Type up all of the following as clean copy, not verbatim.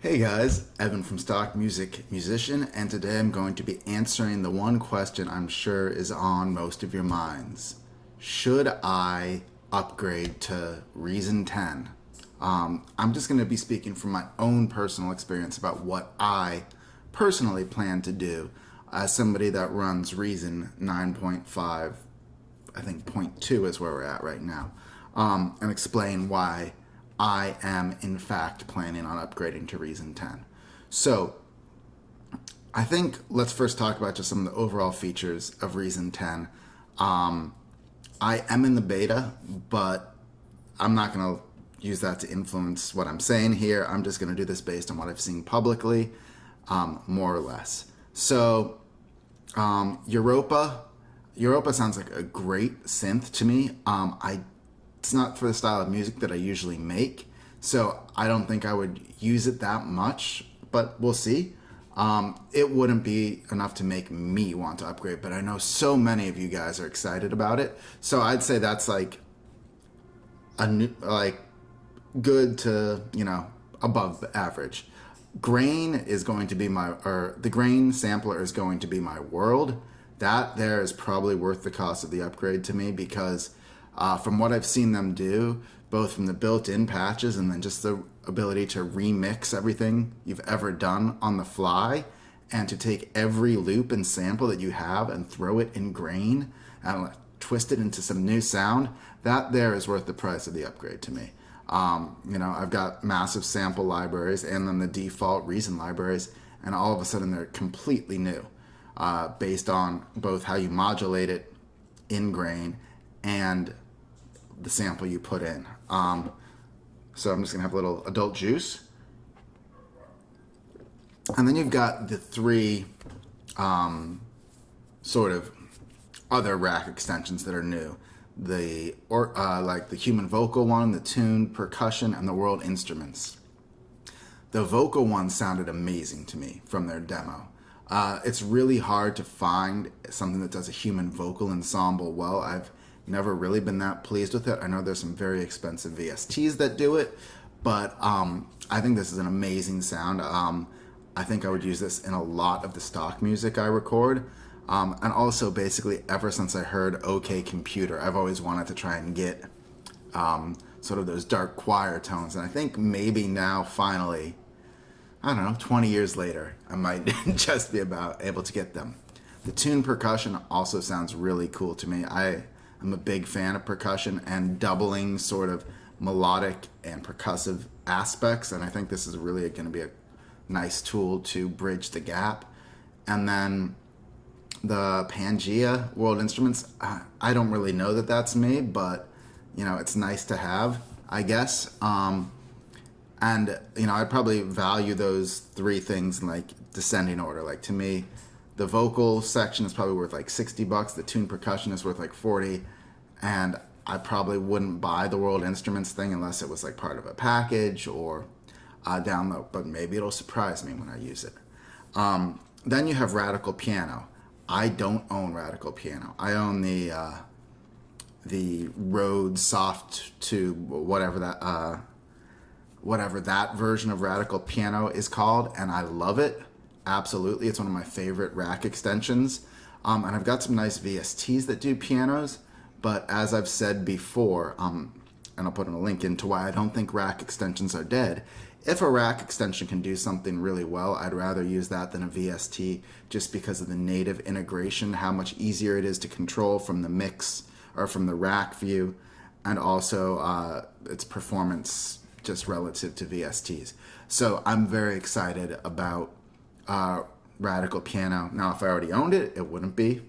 Hey guys, Evan from Stock Music Musician, and today I'm going to be answering the one question I'm sure is on most of your minds. Should I upgrade to Reason 10? I'm just going to be speaking from my own personal experience about what I personally plan to do as somebody that runs Reason 9.5, I think point 2 is where we're at right now, and explain why I am in fact planning on upgrading to Reason 10. So I think let's first talk about just some of the overall features of Reason 10. I am in the beta, but I'm not going to use that to influence what I'm saying here. I'm just going to do this based on what I've seen publicly, more or less. So Europa sounds like a great synth to me. It's not for the style of music that I usually make, so I don't think I would use it that much, but we'll see. It wouldn't be enough to make me want to upgrade, but I know so many of you guys are excited about it, so I'd say that's like good to, above the average. Grain is going to be the grain sampler is going to be my world. That there is probably worth the cost of the upgrade to me because from what I've seen them do, both from the built-in patches and then just the ability to remix everything you've ever done on the fly and to take every loop and sample that you have and throw it in grain and twist it into some new sound, that there is worth the price of the upgrade to me. I've got massive sample libraries and then the default Reason libraries, and all of a sudden they're completely new based on both how you modulate it in grain and the sample you put in. So I'm just gonna have a little adult juice. And then you've got the three sort of other rack extensions that are new. Like the human vocal one, the tune, percussion, and the world instruments. The vocal one sounded amazing to me from their demo. It's really hard to find something that does a human vocal ensemble well. I've never really been that pleased with it. I know there's some very expensive VSTs that do it, but I think this is an amazing sound. I think I would use this in a lot of the stock music I record. And also basically ever since I heard OK Computer, I've always wanted to try and get sort of those dark choir tones. And I think maybe now finally, I don't know, 20 years later, I might just be able to get them. The tune percussion also sounds really cool to me. I'm a big fan of percussion and doubling sort of melodic and percussive aspects, and I think this is really going to be a nice tool to bridge the gap. And then the Pangea World Instruments, I don't really know that that's me, but it's nice to have, I guess. And I'd probably value those three things in like descending order. Like to me, the vocal section is probably worth like $60. The tune percussion is worth like 40, and I probably wouldn't buy the World Instruments thing unless it was like part of a package or download. But maybe it'll surprise me when I use it. Then you have Radical Piano. I don't own Radical Piano. I own the Rode Soft Tube, whatever that version of Radical Piano is called, and I love it. Absolutely, it's one of my favorite rack extensions. And I've got some nice VSTs that do pianos, but as I've said before, and I'll put in a link into why I don't think rack extensions are dead. If a rack extension can do something really well, I'd rather use that than a VST just because of the native integration, how much easier it is to control from the mix or from the rack view, and also its performance just relative to VSTs. So I'm very excited about Radical Piano. Now, if I already owned it, it wouldn't be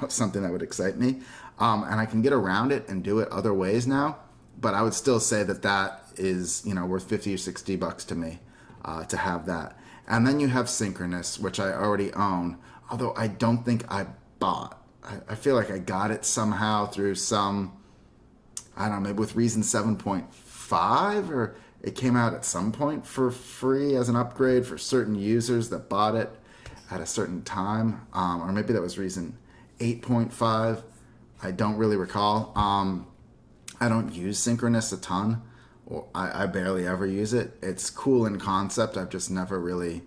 something that would excite me. And I can get around it and do it other ways now, but I would still say that is worth 50 or $60 to me to have that. And then you have Synchronous, which I already own, although I don't think I bought. I feel like I got it somehow through some, I don't know, maybe with Reason 7.5, or it came out at some point for free as an upgrade for certain users that bought it at a certain time, or maybe that was Reason 8.5. I don't really recall. I don't use Synchronous a ton. or I barely ever use it. It's cool in concept. I've just never really,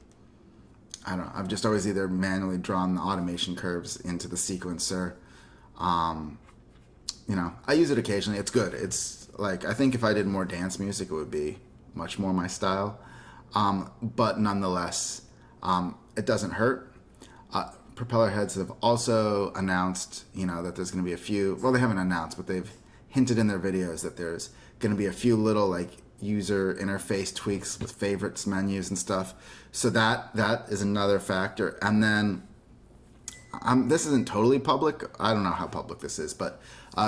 I don't know, I've just always either manually drawn the automation curves into the sequencer. You know, I use it occasionally. It's good. It's like, I think if I did more dance music, it would be much more my style. But nonetheless, it doesn't hurt. Propellerheads have also announced, you know, that there's going to be a few, well, they haven't announced, but they've hinted in their videos that there's going to be a few little like user interface tweaks with favorites menus and stuff. So that is another factor. And then this isn't totally public. I don't know how public this is, but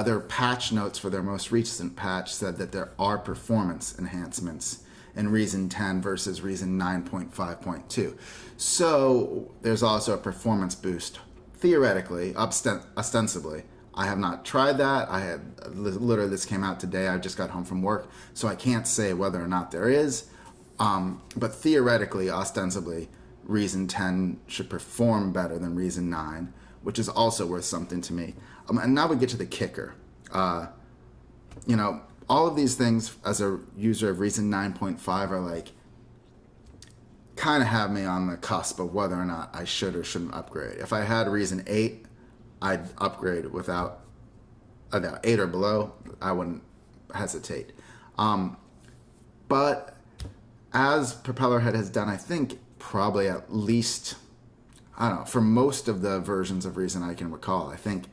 their patch notes for their most recent patch said that there are performance enhancements in Reason 10 versus Reason 9.5.2. So there's also a performance boost, theoretically, ostensibly. I have not tried that. I had literally, this came out today. I just got home from work, so I can't say whether or not there is. But theoretically, ostensibly, Reason 10 should perform better than Reason 9, which is also worth something to me. And now we get to the kicker. You know, all of these things as a user of Reason 9.5 are like, kind of have me on the cusp of whether or not I should or shouldn't upgrade. If I had Reason 8, I'd upgrade without a doubt. 8 or below, I wouldn't hesitate. But as Propellerhead has done, I think probably at least, I don't know, for most of the versions of Reason I can recall, I think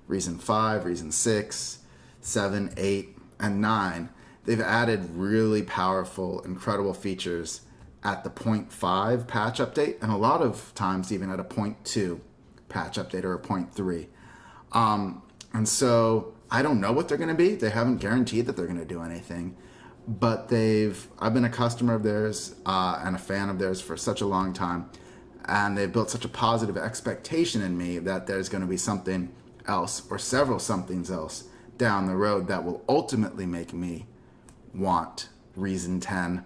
Reason 5, Reason 6, 7, 8, and 9, they've added really powerful, incredible features at the 0.5 patch update, and a lot of times even at a 0.2 patch update or a 0.3. And so I don't know what they're going to be. They haven't guaranteed that they're going to do anything, but I've been a customer of theirs and a fan of theirs for such a long time, and they've built such a positive expectation in me that there's going to be something else or several somethings else down the road that will ultimately make me want Reason 10,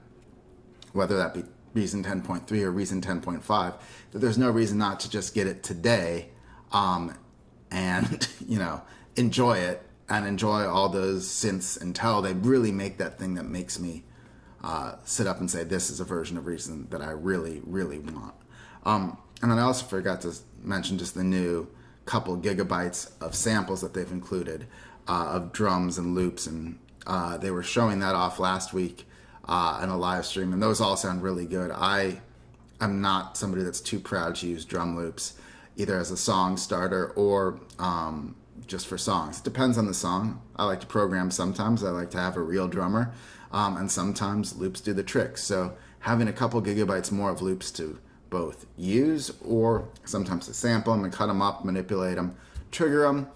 whether that be Reason 10.3 or Reason 10.5, that there's no reason not to just get it today and, you know, enjoy it and enjoy all those synths until they really make that thing that makes me sit up and say, this is a version of Reason that I really, really want. And then I also forgot to mention just the new couple gigabytes of samples that they've included of drums and loops, and they were showing that off last week in a live stream, and those all sound really good. I am not somebody that's too proud to use drum loops, either as a song starter or just for songs. It depends on the song. I like to program sometimes. I like to have a real drummer, and sometimes loops do the trick. So having a couple gigabytes more of loops to both use or sometimes to sample them and cut them up, manipulate them, trigger them,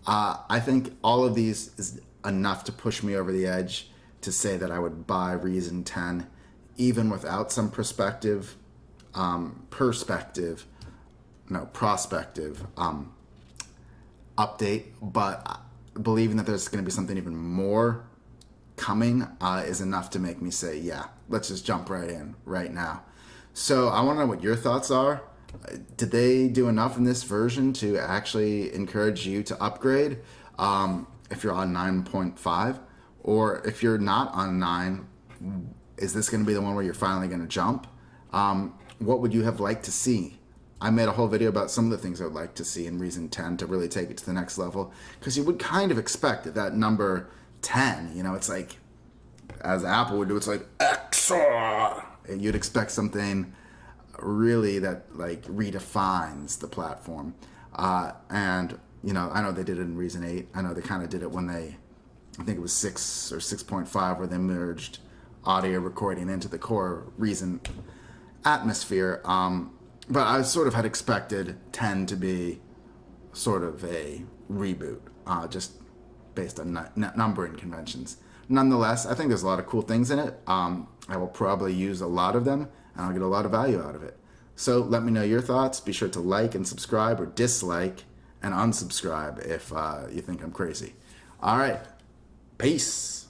I think all of these is enough to push me over the edge to say that I would buy Reason 10 even without some prospective update, but believing that there's going to be something even more coming is enough to make me say, yeah, let's just jump right in right now. So I want to know what your thoughts are. Did they do enough in this version to actually encourage you to upgrade if you're on 9.5? Or if you're not on 9, is this going to be the one where you're finally going to jump? What would you have liked to see? I made a whole video about some of the things I would like to see in Reason 10 to really take it to the next level, because you would kind of expect that number 10, you know, it's like, as Apple would do, it's like, XOR! You'd expect something really that like redefines the platform. And, you know, I know they did it in Reason 8. I know they kind of did it when I think it was 6 or 6.5, where they merged audio recording into the core Reason atmosphere. But I sort of had expected 10 to be sort of a reboot, just based on numbering conventions. Nonetheless, I think there's a lot of cool things in it. I will probably use a lot of them, and I'll get a lot of value out of it. So let me know your thoughts. Be sure to like and subscribe, or dislike and unsubscribe if you think I'm crazy. All right. Peace.